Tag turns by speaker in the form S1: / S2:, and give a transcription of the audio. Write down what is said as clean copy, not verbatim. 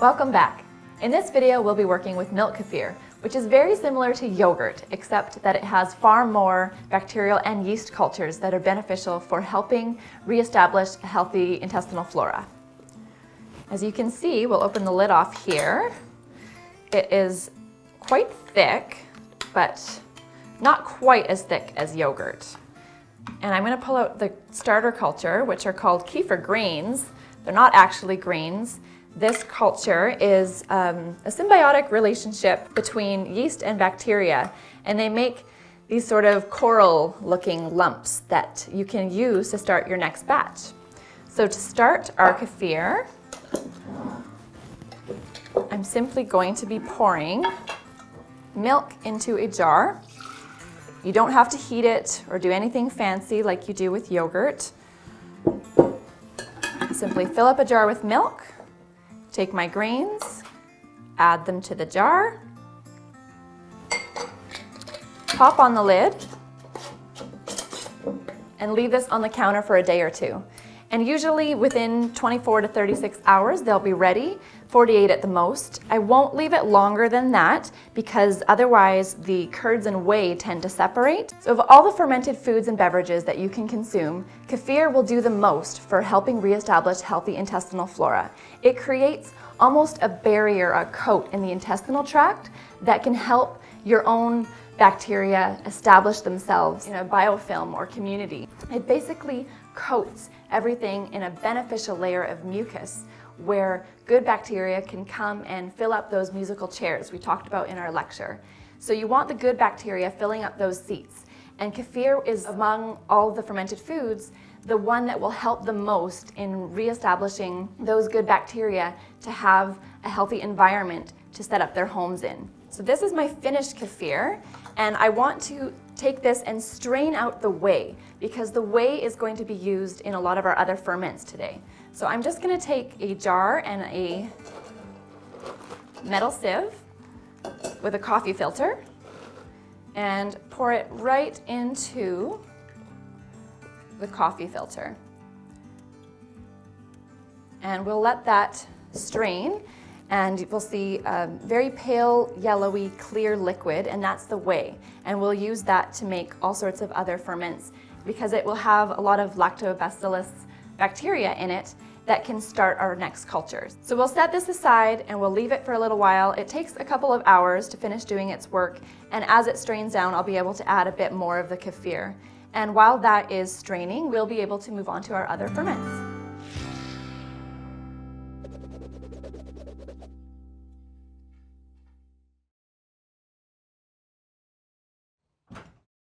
S1: Welcome back. In this video, we'll be working with milk kefir, which is very similar to yogurt, except that it has far more bacterial and yeast cultures that are beneficial for helping reestablish a healthy intestinal flora. As you can see, we'll open the lid off here. It is quite thick, but not quite as thick as yogurt. And I'm going to pull out the starter culture, which are called kefir grains. They're not actually grains. This culture is a symbiotic relationship between yeast and bacteria, and they make these sort of coral-looking lumps that you can use to start your next batch. So to start our kefir, I'm simply going to be pouring milk into a jar. You don't have to heat it or do anything fancy like you do with yogurt. Simply fill up a jar with milk, take my grains, add them to the jar, pop on the lid, and leave this on the counter for a day or two. And usually within 24 to 36 hours, they'll be ready, 48 at the most. I won't leave it longer than that because otherwise the curds and whey tend to separate. So of all the fermented foods and beverages that you can consume, kefir will do the most for helping reestablish healthy intestinal flora. It creates almost a barrier, a coat in the intestinal tract that can help your own bacteria establish themselves in a biofilm or community. It basically coats everything in a beneficial layer of mucus where good bacteria can come and fill up those musical chairs we talked about in our lecture. So you want the good bacteria filling up those seats. And kefir is, among all the fermented foods, the one that will help the most in reestablishing those good bacteria to have a healthy environment to set up their homes in. So this is my finished kefir, and I want to take this and strain out the whey because the whey is going to be used in a lot of our other ferments today. So I'm just going to take a jar and a metal sieve with a coffee filter and pour it right into the coffee filter. And we'll let that strain, and we'll see a very pale, yellowy, clear liquid, and that's the whey. And we'll use that to make all sorts of other ferments because it will have a lot of lactobacillus bacteria in it that can start our next cultures. So we'll set this aside and we'll leave it for a little while. It takes a couple of hours to finish doing its work, and as it strains down, I'll be able to add a bit more of the kefir. And while that is straining, we'll be able to move on to our other ferments.